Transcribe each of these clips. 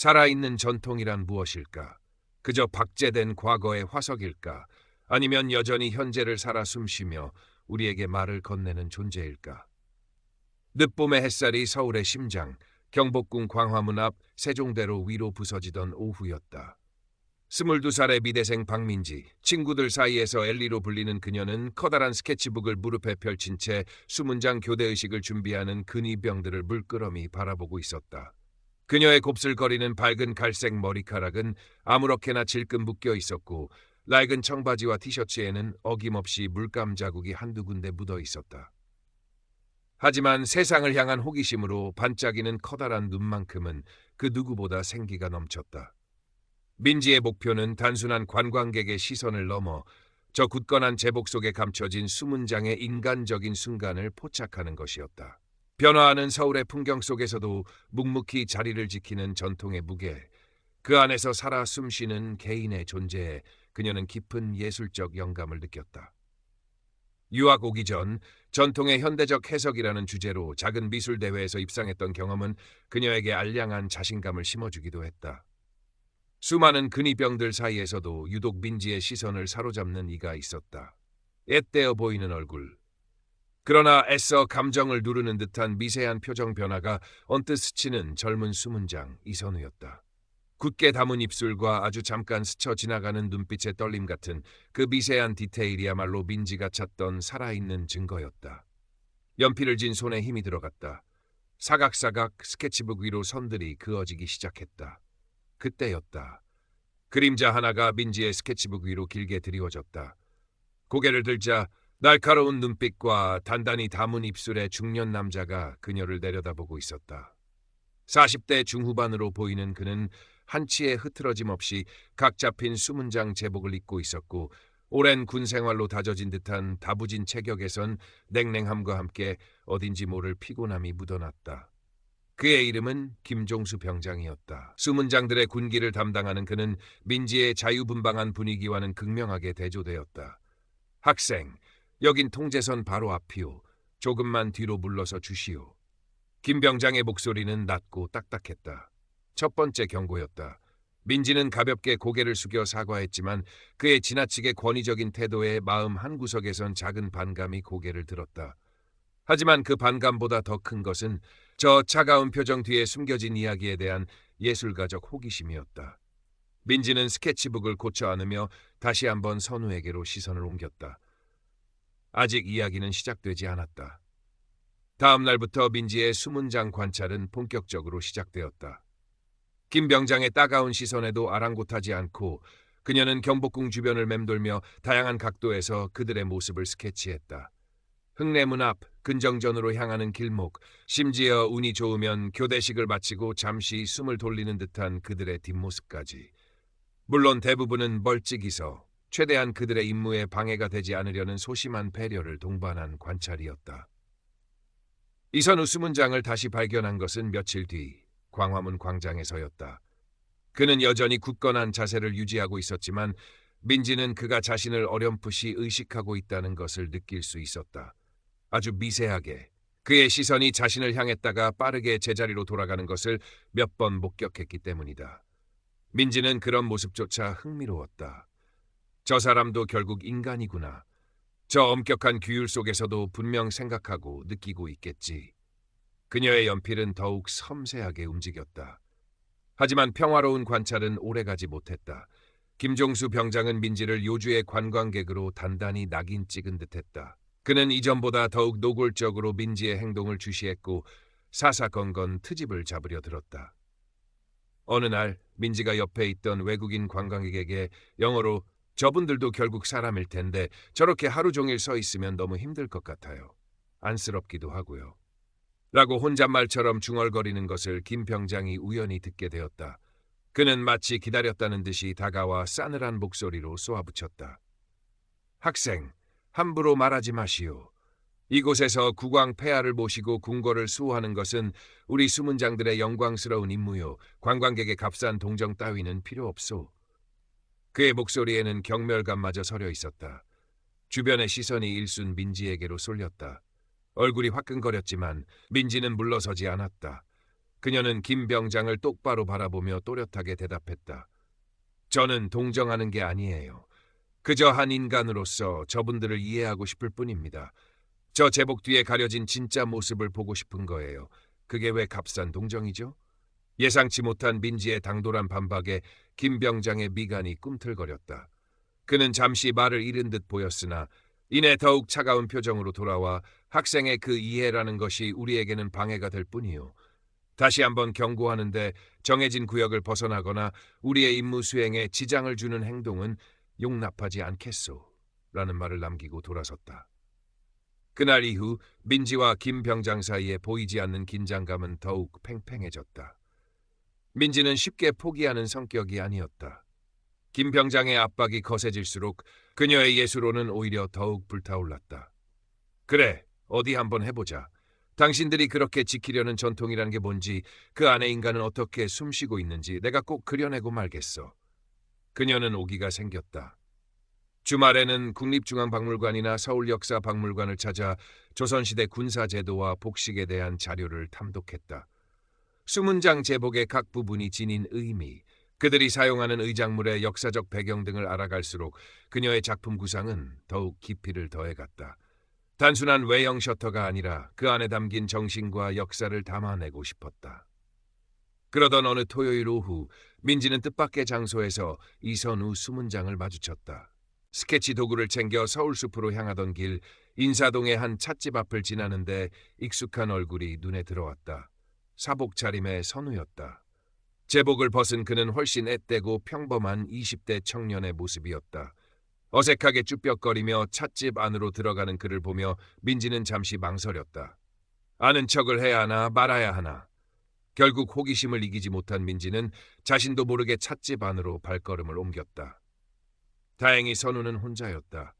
살아있는 전통이란 무엇일까? 그저 박제된 과거의 화석일까? 아니면 여전히 현재를 살아 숨쉬며 우리에게 말을 건네는 존재일까? 늦봄의 햇살이 서울의 심장, 경복궁 광화문 앞 세종대로 위로 부서지던 오후였다. 22살의 미대생 박민지, 친구들 사이에서 엘리로 불리는 그녀는 커다란 스케치북을 무릎에 펼친 채 수문장 교대의식을 준비하는 근위병들을 물끄러미 바라보고 있었다. 그녀의 곱슬거리는 밝은 갈색 머리카락은 아무렇게나 질끈 묶여 있었고 낡은 청바지와 티셔츠에는 어김없이 물감 자국이 한두 군데 묻어 있었다. 하지만 세상을 향한 호기심으로 반짝이는 커다란 눈만큼은 그 누구보다 생기가 넘쳤다. 민지의 목표는 단순한 관광객의 시선을 넘어 저 굳건한 제복 속에 감춰진 숨은 장의 인간적인 순간을 포착하는 것이었다. 변화하는 서울의 풍경 속에서도 묵묵히 자리를 지키는 전통의 무게, 그 안에서 살아 숨쉬는 개인의 존재에 그녀는 깊은 예술적 영감을 느꼈다. 유학 오기 전 전통의 현대적 해석이라는 주제로 작은 미술 대회에서 입상했던 경험은 그녀에게 알량한 자신감을 심어주기도 했다. 수많은 근위병들 사이에서도 유독 민지의 시선을 사로잡는 이가 있었다. 앳되어 보이는 얼굴. 그러나 애써 감정을 누르는 듯한 미세한 표정 변화가 언뜻 스치는 젊은 수문장 이선우였다. 굳게 담은 입술과 아주 잠깐 스쳐 지나가는 눈빛의 떨림 같은 그 미세한 디테일이야말로 민지가 찾던 살아있는 증거였다. 연필을 쥔 손에 힘이 들어갔다. 사각사각 스케치북 위로 선들이 그어지기 시작했다. 그때였다. 그림자 하나가 민지의 스케치북 위로 길게 드리워졌다. 고개를 들자 날카로운 눈빛과 단단히 담은 입술의 중년 남자가 그녀를 내려다보고 있었다. 40대 중후반으로 보이는 그는 한치의 흐트러짐 없이 각 잡힌 수문장 제복을 입고 있었고 오랜 군 생활로 다져진 듯한 다부진 체격에선 냉랭함과 함께 어딘지 모를 피곤함이 묻어났다. 그의 이름은 김종수 병장이었다. 수문장들의 군기를 담당하는 그는 민지의 자유분방한 분위기와는 극명하게 대조되었다. 학생, 여긴 통제선 바로 앞이오. 조금만 뒤로 물러서 주시오. 김 병장의 목소리는 낮고 딱딱했다. 첫 번째 경고였다. 민지는 가볍게 고개를 숙여 사과했지만 그의 지나치게 권위적인 태도에 마음 한구석에선 작은 반감이 고개를 들었다. 하지만 그 반감보다 더 큰 것은 저 차가운 표정 뒤에 숨겨진 이야기에 대한 예술가적 호기심이었다. 민지는 스케치북을 고쳐 안으며 다시 한번 선우에게로 시선을 옮겼다. 아직 이야기는 시작되지 않았다. 다음 날부터 민지의 수문장 관찰은 본격적으로 시작되었다. 김 병장의 따가운 시선에도 아랑곳하지 않고 그녀는 경복궁 주변을 맴돌며 다양한 각도에서 그들의 모습을 스케치했다. 흥내문 앞 근정전으로 향하는 길목, 심지어 운이 좋으면 교대식을 마치고 잠시 숨을 돌리는 듯한 그들의 뒷모습까지. 물론 대부분은 멀찍이서 최대한 그들의 임무에 방해가 되지 않으려는 소심한 배려를 동반한 관찰이었다. 이선우 수문장을 다시 발견한 것은 며칠 뒤 광화문 광장에서였다. 그는 여전히 굳건한 자세를 유지하고 있었지만 민지는 그가 자신을 어렴풋이 의식하고 있다는 것을 느낄 수 있었다. 아주 미세하게 그의 시선이 자신을 향했다가 빠르게 제자리로 돌아가는 것을 몇 번 목격했기 때문이다. 민지는 그런 모습조차 흥미로웠다. 저 사람도 결국 인간이구나. 저 엄격한 규율 속에서도 분명 생각하고 느끼고 있겠지. 그녀의 연필은 더욱 섬세하게 움직였다. 하지만 평화로운 관찰은 오래가지 못했다. 김종수 병장은 민지를 요주의 관광객으로 단단히 낙인 찍은 듯했다. 그는 이전보다 더욱 노골적으로 민지의 행동을 주시했고 사사건건 트집을 잡으려 들었다. 어느 날 민지가 옆에 있던 외국인 관광객에게 영어로 저분들도 결국 사람일 텐데 저렇게 하루 종일 서 있으면 너무 힘들 것 같아요. 안쓰럽기도 하고요. 라고 혼잣말처럼 중얼거리는 것을 김 병장이 우연히 듣게 되었다. 그는 마치 기다렸다는 듯이 다가와 싸늘한 목소리로 쏘아붙였다. 학생, 함부로 말하지 마시오. 이곳에서 국왕 폐하를 모시고 궁궐을 수호하는 것은 우리 수문장들의 영광스러운 임무요. 관광객의 값싼 동정 따위는 필요 없소. 그의 목소리에는 경멸감마저 서려 있었다. 주변의 시선이 일순 민지에게로 쏠렸다. 얼굴이 화끈거렸지만 민지는 물러서지 않았다. 그녀는 김 병장을 똑바로 바라보며 또렷하게 대답했다. 저는 동정하는 게 아니에요. 그저 한 인간으로서 저분들을 이해하고 싶을 뿐입니다. 저 제복 뒤에 가려진 진짜 모습을 보고 싶은 거예요. 그게 왜 값싼 동정이죠? 예상치 못한 민지의 당돌한 반박에 김 병장의 미간이 꿈틀거렸다. 그는 잠시 말을 잃은 듯 보였으나 이내 더욱 차가운 표정으로 돌아와 학생의 그 이해라는 것이 우리에게는 방해가 될 뿐이요. 다시 한번 경고하는데 정해진 구역을 벗어나거나 우리의 임무 수행에 지장을 주는 행동은 용납하지 않겠소. 라는 말을 남기고 돌아섰다. 그날 이후 민지와 김 병장 사이에 보이지 않는 긴장감은 더욱 팽팽해졌다. 민지는 쉽게 포기하는 성격이 아니었다. 김 병장의 압박이 거세질수록 그녀의 예술로는 오히려 더욱 불타올랐다. 그래, 어디 한번 해보자. 당신들이 그렇게 지키려는 전통이라는 게 뭔지, 그 안에 인간은 어떻게 숨쉬고 있는지 내가 꼭 그려내고 말겠어. 그녀는 오기가 생겼다. 주말에는 국립중앙박물관이나 서울역사박물관을 찾아 조선시대 군사제도와 복식에 대한 자료를 탐독했다. 수문장 제복의 각 부분이 지닌 의미, 그들이 사용하는 의작물의 역사적 배경 등을 알아갈수록 그녀의 작품 구상은 더욱 깊이를 더해갔다. 단순한 외형 셔터가 아니라 그 안에 담긴 정신과 역사를 담아내고 싶었다. 그러던 어느 토요일 오후, 민지는 뜻밖의 장소에서 이선우 수문장을 마주쳤다. 스케치 도구를 챙겨 서울숲으로 향하던 길, 인사동의 한 찻집 앞을 지나는데 익숙한 얼굴이 눈에 들어왔다. 사복 차림의 선우였다. 제복을 벗은 그는 훨씬 앳되고 평범한 20대 청년의 모습이었다. 어색하게 쭈뼛거리며 찻집 안으로 들어가는 그를 보며 민지는 잠시 망설였다. 아는 척을 해야 하나 말아야 하나. 결국 호기심을 이기지 못한 민지는 자신도 모르게 찻집 안으로 발걸음을 옮겼다. 다행히 선우는 혼자였다.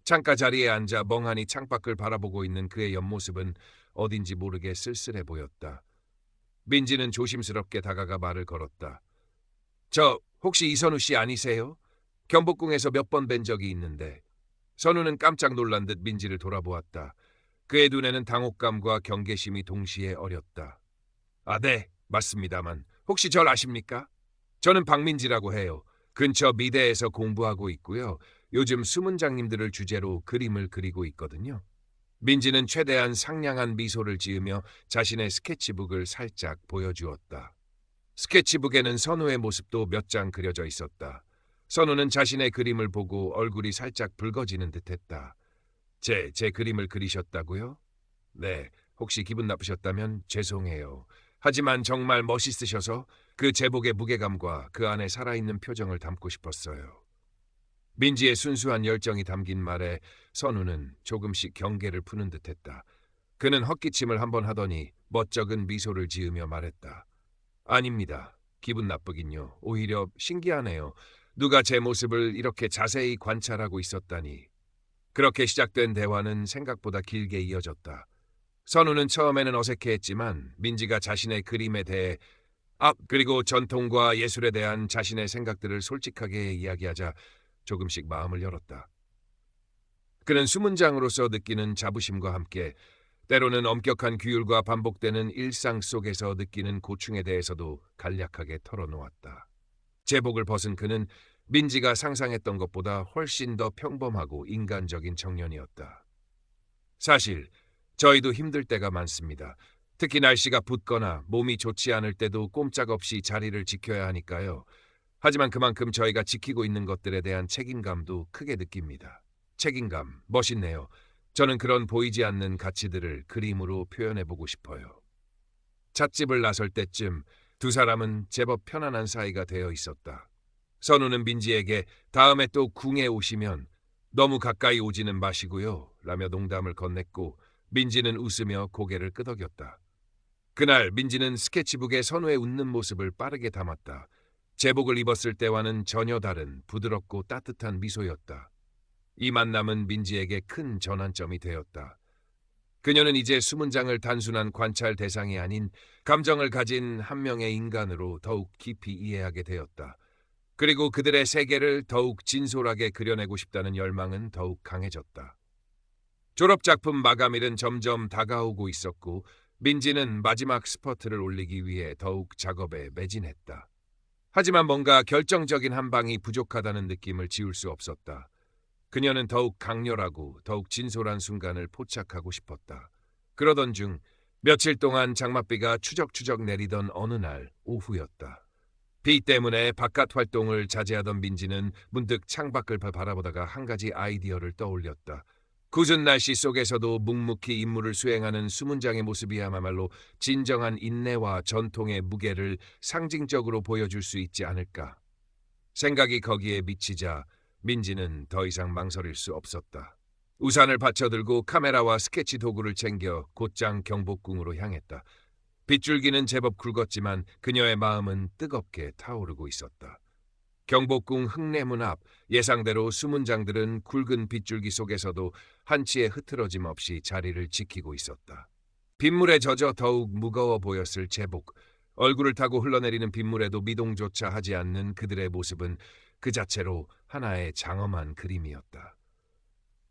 창가 자리에 앉아 멍하니 창밖을 바라보고 있는 그의 옆모습은 어딘지 모르게 쓸쓸해 보였다. 민지는 조심스럽게 다가가 말을 걸었다. 저 혹시 이선우 씨 아니세요? 경복궁에서 몇 번 뵌 적이 있는데. 선우는 깜짝 놀란 듯 민지를 돌아보았다. 그의 눈에는 당혹감과 경계심이 동시에 어렸다. 아, 네, 맞습니다만 혹시 절 아십니까? 저는 박민지라고 해요. 근처 미대에서 공부하고 있고요. 요즘 수문장님들을 주제로 그림을 그리고 있거든요. 민지는 최대한 상냥한 미소를 지으며 자신의 스케치북을 살짝 보여주었다. 스케치북에는 선우의 모습도 몇 장 그려져 있었다. 선우는 자신의 그림을 보고 얼굴이 살짝 붉어지는 듯했다. 제 그림을 그리셨다고요? 네, 혹시 기분 나쁘셨다면 죄송해요. 하지만 정말 멋있으셔서 그 제복의 무게감과 그 안에 살아있는 표정을 담고 싶었어요. 민지의 순수한 열정이 담긴 말에 선우는 조금씩 경계를 푸는 듯했다. 그는 헛기침을 한번 하더니 멋쩍은 미소를 지으며 말했다. 아닙니다. 기분 나쁘긴요. 오히려 신기하네요. 누가 제 모습을 이렇게 자세히 관찰하고 있었다니. 그렇게 시작된 대화는 생각보다 길게 이어졌다. 선우는 처음에는 어색해했지만 민지가 자신의 그림에 대해 그리고 전통과 예술에 대한 자신의 생각들을 솔직하게 이야기하자 조금씩 마음을 열었다. 그는 수문장으로서 느끼는 자부심과 함께 때로는 엄격한 규율과 반복되는 일상 속에서 느끼는 고충에 대해서도 간략하게 털어놓았다. 제복을 벗은 그는 민지가 상상했던 것보다 훨씬 더 평범하고 인간적인 청년이었다. 사실 저희도 힘들 때가 많습니다. 특히 날씨가 붓거나 몸이 좋지 않을 때도 꼼짝없이 자리를 지켜야 하니까요. 하지만 그만큼 저희가 지키고 있는 것들에 대한 책임감도 크게 느낍니다. 책임감, 멋있네요. 저는 그런 보이지 않는 가치들을 그림으로 표현해보고 싶어요. 찻집을 나설 때쯤 두 사람은 제법 편안한 사이가 되어 있었다. 선우는 민지에게 다음에 또 궁에 오시면 너무 가까이 오지는 마시고요 라며 농담을 건넸고 민지는 웃으며 고개를 끄덕였다. 그날 민지는 스케치북에 선우의 웃는 모습을 빠르게 담았다. 제복을 입었을 때와는 전혀 다른 부드럽고 따뜻한 미소였다. 이 만남은 민지에게 큰 전환점이 되었다. 그녀는 이제 수문장을 단순한 관찰 대상이 아닌 감정을 가진 한 명의 인간으로 더욱 깊이 이해하게 되었다. 그리고 그들의 세계를 더욱 진솔하게 그려내고 싶다는 열망은 더욱 강해졌다. 졸업작품 마감일은 점점 다가오고 있었고 민지는 마지막 스퍼트를 올리기 위해 더욱 작업에 매진했다. 하지만 뭔가 결정적인 한 방이 부족하다는 느낌을 지울 수 없었다. 그녀는 더욱 강렬하고 더욱 진솔한 순간을 포착하고 싶었다. 그러던 중 며칠 동안 장맛비가 추적추적 내리던 어느 날 오후였다. 비 때문에 바깥 활동을 자제하던 민지는 문득 창밖을 바라보다가 한 가지 아이디어를 떠올렸다. 굳은 날씨 속에서도 묵묵히 임무를 수행하는 수문장의 모습이야말로 진정한 인내와 전통의 무게를 상징적으로 보여줄 수 있지 않을까. 생각이 거기에 미치자 민지는 더 이상 망설일 수 없었다. 우산을 받쳐들고 카메라와 스케치 도구를 챙겨 곧장 경복궁으로 향했다. 빗줄기는 제법 굵었지만 그녀의 마음은 뜨겁게 타오르고 있었다. 경복궁 흥례문 앞 예상대로 수문장들은 굵은 빗줄기 속에서도 한치의 흐트러짐 없이 자리를 지키고 있었다. 빗물에 젖어 더욱 무거워 보였을 제복, 얼굴을 타고 흘러내리는 빗물에도 미동조차 하지 않는 그들의 모습은 그 자체로 하나의 장엄한 그림이었다.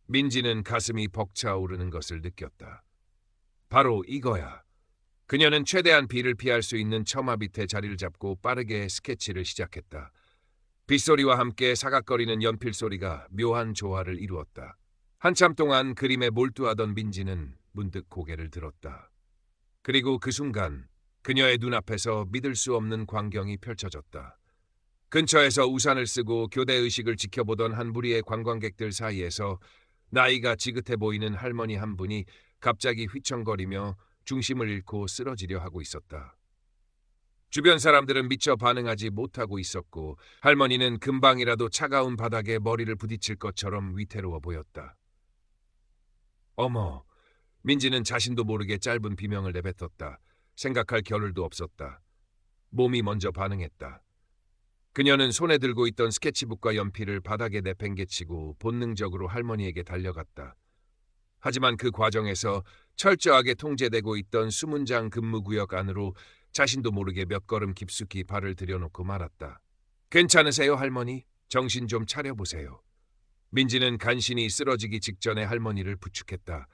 민지는 가슴이 벅차오르는 것을 느꼈다. 바로 이거야. 그녀는 최대한 비를 피할 수 있는 처마 밑에 자리를 잡고 빠르게 스케치를 시작했다. 빗소리와 함께 사각거리는 연필 소리가 묘한 조화를 이루었다. 한참 동안 그림에 몰두하던 민지는 문득 고개를 들었다. 그리고 그 순간 그녀의 눈앞에서 믿을 수 없는 광경이 펼쳐졌다. 근처에서 우산을 쓰고 교대의식을 지켜보던 한 무리의 관광객들 사이에서 나이가 지긋해 보이는 할머니 한 분이 갑자기 휘청거리며 중심을 잃고 쓰러지려 하고 있었다. 주변 사람들은 미처 반응하지 못하고 있었고 할머니는 금방이라도 차가운 바닥에 머리를 부딪힐 것처럼 위태로워 보였다. 어머, 민지는 자신도 모르게 짧은 비명을 내뱉었다. 생각할 겨를도 없었다. 몸이 먼저 반응했다. 그녀는 손에 들고 있던 스케치북과 연필을 바닥에 내팽개치고 본능적으로 할머니에게 달려갔다. 하지만 그 과정에서 철저하게 통제되고 있던 수문장 근무구역 안으로 자신도 모르게 몇 걸음 깊숙이 발을 들여놓고 말았다. 괜찮으세요, 할머니? 정신 좀 차려보세요. 민지는 간신히 쓰러지기 직전에 할머니를 부축했다.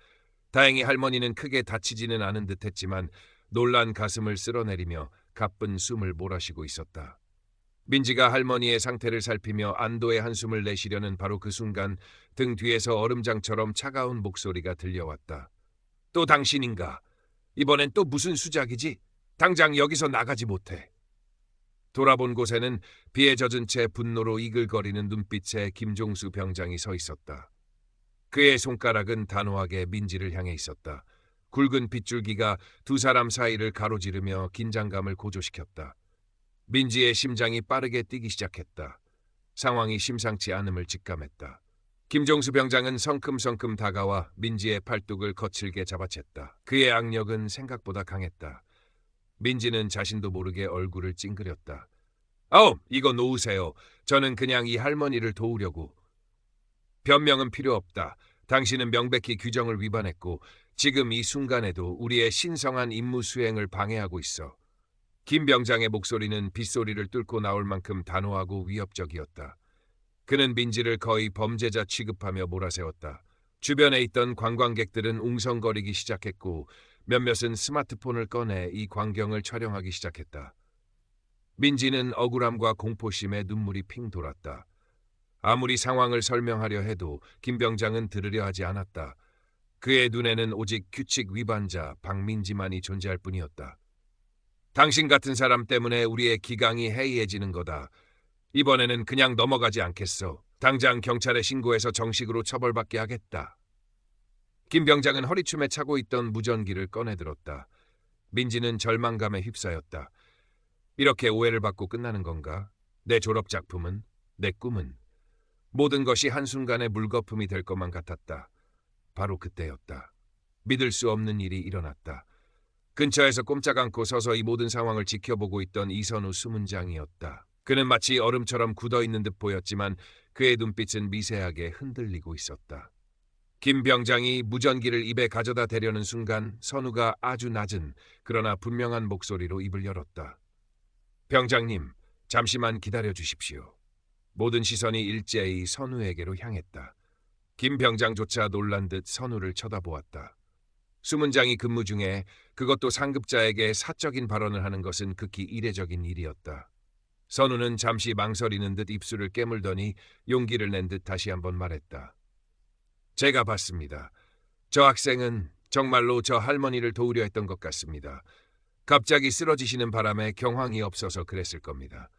다행히 할머니는 크게 다치지는 않은 듯했지만 놀란 가슴을 쓸어내리며 가쁜 숨을 몰아쉬고 있었다. 민지가 할머니의 상태를 살피며 안도의 한숨을 내쉬려는 바로 그 순간 등 뒤에서 얼음장처럼 차가운 목소리가 들려왔다. 또 당신인가? 이번엔 또 무슨 수작이지? 당장 여기서 나가지 못해. 돌아본 곳에는 비에 젖은 채 분노로 이글거리는 눈빛에 김종수 병장이 서 있었다. 그의 손가락은 단호하게 민지를 향해 있었다. 굵은 빗줄기가 두 사람 사이를 가로지르며 긴장감을 고조시켰다. 민지의 심장이 빠르게 뛰기 시작했다. 상황이 심상치 않음을 직감했다. 김종수 병장은 성큼성큼 다가와 민지의 팔뚝을 거칠게 잡아챘다. 그의 악력은 생각보다 강했다. 민지는 자신도 모르게 얼굴을 찡그렸다. 이거 놓으세요. 저는 그냥 이 할머니를 도우려고. 변명은 필요 없다. 당신은 명백히 규정을 위반했고 지금 이 순간에도 우리의 신성한 임무 수행을 방해하고 있어. 김 병장의 목소리는 빗소리를 뚫고 나올 만큼 단호하고 위협적이었다. 그는 민지를 거의 범죄자 취급하며 몰아세웠다. 주변에 있던 관광객들은 웅성거리기 시작했고 몇몇은 스마트폰을 꺼내 이 광경을 촬영하기 시작했다. 민지는 억울함과 공포심에 눈물이 핑 돌았다. 아무리 상황을 설명하려 해도 김 병장은 들으려 하지 않았다. 그의 눈에는 오직 규칙 위반자 박민지만이 존재할 뿐이었다. 당신 같은 사람 때문에 우리의 기강이 해이해지는 거다. 이번에는 그냥 넘어가지 않겠어. 당장 경찰에 신고해서 정식으로 처벌받게 하겠다. 김 병장은 허리춤에 차고 있던 무전기를 꺼내들었다. 민지는 절망감에 휩싸였다. 이렇게 오해를 받고 끝나는 건가? 내 졸업작품은? 내 꿈은? 모든 것이 한순간에 물거품이 될 것만 같았다. 바로 그때였다. 믿을 수 없는 일이 일어났다. 근처에서 꼼짝 않고 서서 이 모든 상황을 지켜보고 있던 이선우 수문장이었다. 그는 마치 얼음처럼 굳어있는 듯 보였지만 그의 눈빛은 미세하게 흔들리고 있었다. 김 병장이 무전기를 입에 가져다 대려는 순간 선우가 아주 낮은 그러나 분명한 목소리로 입을 열었다. 병장님, 잠시만 기다려 주십시오. 모든 시선이 일제히 선우에게로 향했다. 김 병장조차 놀란 듯 선우를 쳐다보았다. 수문장이 근무 중에 그것도 상급자에게 사적인 발언을 하는 것은 극히 이례적인 일이었다. 선우는 잠시 망설이는 듯 입술을 깨물더니 용기를 낸 듯 다시 한번 말했다. 제가 봤습니다. 저 학생은 정말로 저 할머니를 도우려 했던 것 같습니다. 갑자기 쓰러지시는 바람에 경황이 없어서 그랬을 겁니다.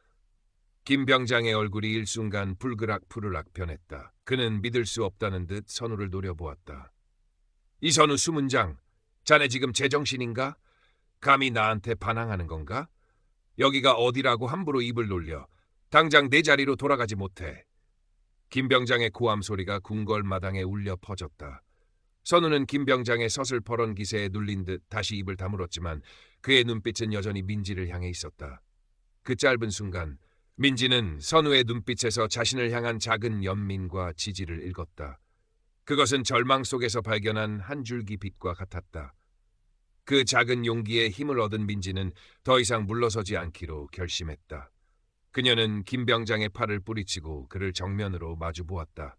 김 병장의 얼굴이 일순간 불그락푸르락 변했다. 그는 믿을 수 없다는 듯 선우를 노려보았다. 이선우 수문장, 자네 지금 제정신인가? 감히 나한테 반항하는 건가? 여기가 어디라고 함부로 입을 놀려. 당장 내 자리로 돌아가지 못해. 김 병장의 고함 소리가 궁궐마당에 울려 퍼졌다. 선우는 김 병장의 서슬퍼런 기세에 눌린 듯 다시 입을 다물었지만 그의 눈빛은 여전히 민지를 향해 있었다. 그 짧은 순간 민지는 선우의 눈빛에서 자신을 향한 작은 연민과 지지를 읽었다. 그것은 절망 속에서 발견한 한 줄기 빛과 같았다. 그 작은 용기에 힘을 얻은 민지는 더 이상 물러서지 않기로 결심했다. 그녀는 김 병장의 팔을 뿌리치고 그를 정면으로 마주 보았다.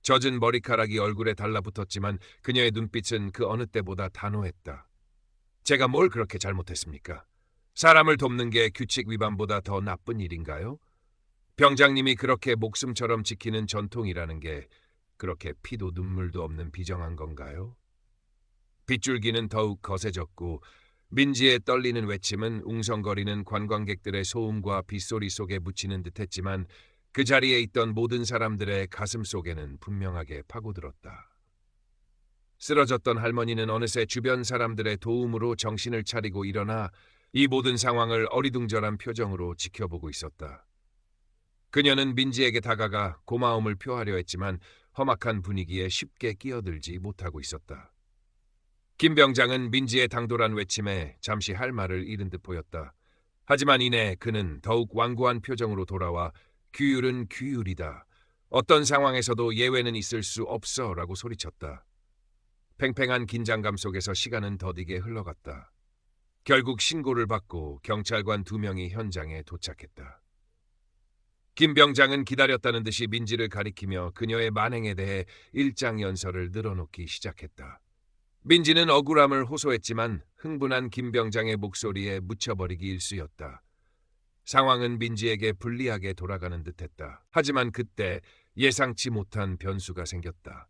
젖은 머리카락이 얼굴에 달라붙었지만 그녀의 눈빛은 그 어느 때보다 단호했다. 제가 뭘 그렇게 잘못했습니까? 사람을 돕는 게 규칙 위반보다 더 나쁜 일인가요? 병장님이 그렇게 목숨처럼 지키는 전통이라는 게 그렇게 피도 눈물도 없는 비정한 건가요? 빗줄기는 더욱 거세졌고 민지의 떨리는 외침은 웅성거리는 관광객들의 소음과 빗소리 속에 묻히는 듯했지만 그 자리에 있던 모든 사람들의 가슴 속에는 분명하게 파고들었다. 쓰러졌던 할머니는 어느새 주변 사람들의 도움으로 정신을 차리고 일어나 이 모든 상황을 어리둥절한 표정으로 지켜보고 있었다. 그녀는 민지에게 다가가 고마움을 표하려 했지만 험악한 분위기에 쉽게 끼어들지 못하고 있었다. 김 병장은 민지의 당돌한 외침에 잠시 할 말을 잃은 듯 보였다. 하지만 이내 그는 더욱 완고한 표정으로 돌아와 규율은 규율이다. 어떤 상황에서도 예외는 있을 수 없어 라고 소리쳤다. 팽팽한 긴장감 속에서 시간은 더디게 흘러갔다. 결국 신고를 받고 경찰관 2명이 현장에 도착했다. 김 병장은 기다렸다는 듯이 민지를 가리키며 그녀의 만행에 대해 일장연설을 늘어놓기 시작했다. 민지는 억울함을 호소했지만 흥분한 김 병장의 목소리에 묻혀버리기 일쑤였다. 상황은 민지에게 불리하게 돌아가는 듯했다. 하지만 그때 예상치 못한 변수가 생겼다.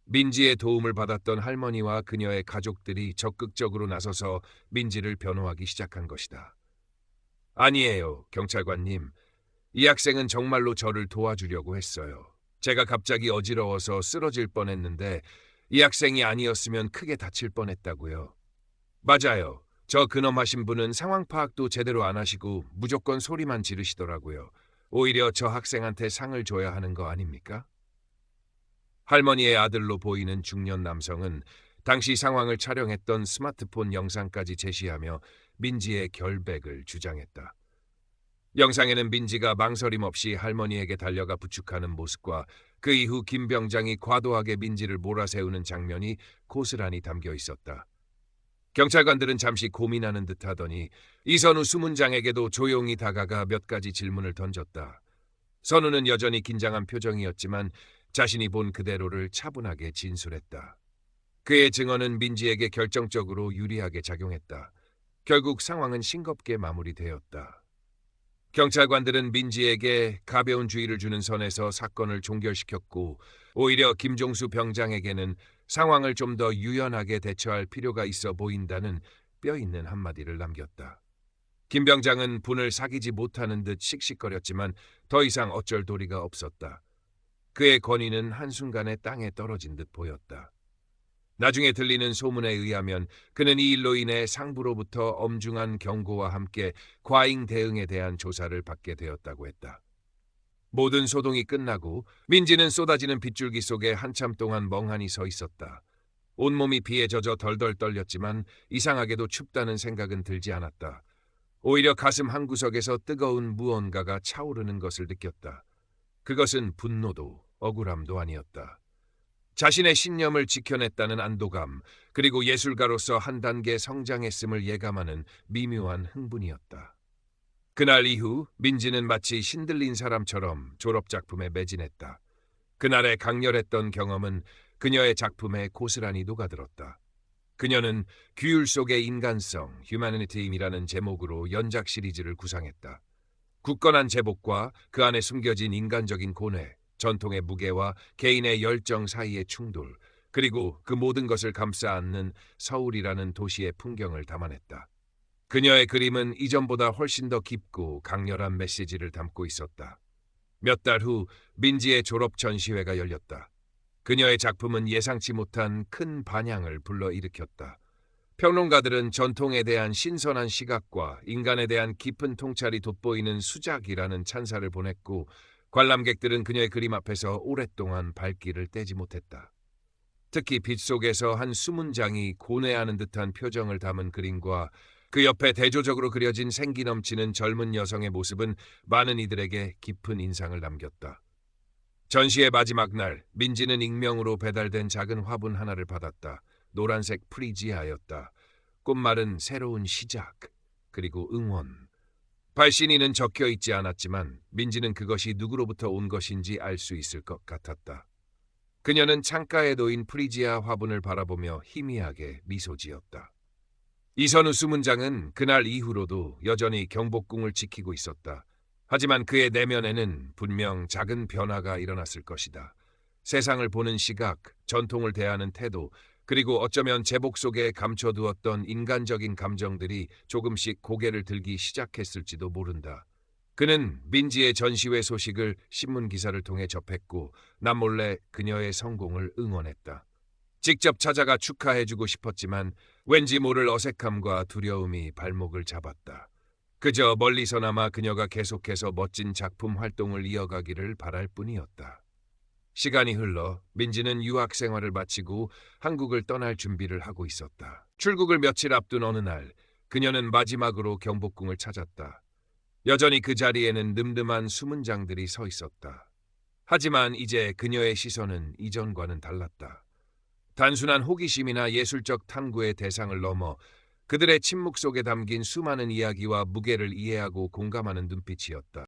민지의 도움을 받았던 할머니와 그녀의 가족들이 적극적으로 나서서 민지를 변호하기 시작한 것이다. 아니에요, 경찰관님. 이 학생은 정말로 저를 도와주려고 했어요. 제가 갑자기 어지러워서 쓰러질 뻔했는데 이 학생이 아니었으면 크게 다칠 뻔했다고요. 맞아요. 저 그놈 하신 분은 상황 파악도 제대로 안 하시고 무조건 소리만 지르시더라고요. 오히려 저 학생한테 상을 줘야 하는 거 아닙니까? 할머니의 아들로 보이는 중년 남성은 당시 상황을 촬영했던 스마트폰 영상까지 제시하며 민지의 결백을 주장했다. 영상에는 민지가 망설임 없이 할머니에게 달려가 부축하는 모습과 그 이후 김 병장이 과도하게 민지를 몰아세우는 장면이 고스란히 담겨 있었다. 경찰관들은 잠시 고민하는 듯 하더니 이선우 수문장에게도 조용히 다가가 몇 가지 질문을 던졌다. 선우는 여전히 긴장한 표정이었지만 자신이 본 그대로를 차분하게 진술했다. 그의 증언은 민지에게 결정적으로 유리하게 작용했다. 결국 상황은 싱겁게 마무리되었다. 경찰관들은 민지에게 가벼운 주의를 주는 선에서 사건을 종결시켰고 오히려 김종수 병장에게는 상황을 좀 더 유연하게 대처할 필요가 있어 보인다는 뼈있는 한마디를 남겼다. 김 병장은 분을 사귀지 못하는 듯 씩씩거렸지만 더 이상 어쩔 도리가 없었다. 그의 권위는 한순간에 땅에 떨어진 듯 보였다. 나중에 들리는 소문에 의하면 그는 이 일로 인해 상부로부터 엄중한 경고와 함께 과잉 대응에 대한 조사를 받게 되었다고 했다. 모든 소동이 끝나고 민지는 쏟아지는 빗줄기 속에 한참 동안 멍하니 서 있었다. 온몸이 비에 젖어 덜덜 떨렸지만 이상하게도 춥다는 생각은 들지 않았다. 오히려 가슴 한구석에서 뜨거운 무언가가 차오르는 것을 느꼈다. 그것은 분노도 억울함도 아니었다. 자신의 신념을 지켜냈다는 안도감, 그리고 예술가로서 한 단계 성장했음을 예감하는 미묘한 흥분이었다. 그날 이후 민지는 마치 신들린 사람처럼 졸업작품에 매진했다. 그날의 강렬했던 경험은 그녀의 작품에 고스란히 녹아들었다. 그녀는 규율 속의 인간성, 휴머니티이라는 제목으로 연작 시리즈를 구상했다. 굳건한 제복과 그 안에 숨겨진 인간적인 고뇌, 전통의 무게와 개인의 열정 사이의 충돌, 그리고 그 모든 것을 감싸 안는 서울이라는 도시의 풍경을 담아냈다. 그녀의 그림은 이전보다 훨씬 더 깊고 강렬한 메시지를 담고 있었다. 몇 달 후 민지의 졸업 전시회가 열렸다. 그녀의 작품은 예상치 못한 큰 반향을 불러일으켰다. 평론가들은 전통에 대한 신선한 시각과 인간에 대한 깊은 통찰이 돋보이는 수작이라는 찬사를 보냈고, 관람객들은 그녀의 그림 앞에서 오랫동안 발길을 떼지 못했다. 특히 빛 속에서 한 수문장이 고뇌하는 듯한 표정을 담은 그림과 그 옆에 대조적으로 그려진 생기 넘치는 젊은 여성의 모습은 많은 이들에게 깊은 인상을 남겼다. 전시의 마지막 날, 민지는 익명으로 배달된 작은 화분 하나를 받았다. 노란색 프리지아였다. 꽃말은 새로운 시작, 그리고 응원. 발신인은 적혀 있지 않았지만 민지는 그것이 누구로부터 온 것인지 알 수 있을 것 같았다. 그녀는 창가에 놓인 프리지아 화분을 바라보며 희미하게 미소 지었다. 이선우 수문장은 그날 이후로도 여전히 경복궁을 지키고 있었다. 하지만 그의 내면에는 분명 작은 변화가 일어났을 것이다. 세상을 보는 시각, 전통을 대하는 태도, 그리고 어쩌면 제복 속에 감춰두었던 인간적인 감정들이 조금씩 고개를 들기 시작했을지도 모른다. 그는 민지의 전시회 소식을 신문 기사를 통해 접했고 남몰래 그녀의 성공을 응원했다. 직접 찾아가 축하해주고 싶었지만 왠지 모를 어색함과 두려움이 발목을 잡았다. 그저 멀리서나마 그녀가 계속해서 멋진 작품 활동을 이어가기를 바랄 뿐이었다. 시간이 흘러 민지는 유학 생활을 마치고 한국을 떠날 준비를 하고 있었다. 출국을 며칠 앞둔 어느 날, 그녀는 마지막으로 경복궁을 찾았다. 여전히 그 자리에는 늠름한 수문장들이 서 있었다. 하지만 이제 그녀의 시선은 이전과는 달랐다. 단순한 호기심이나 예술적 탐구의 대상을 넘어 그들의 침묵 속에 담긴 수많은 이야기와 무게를 이해하고 공감하는 눈빛이었다.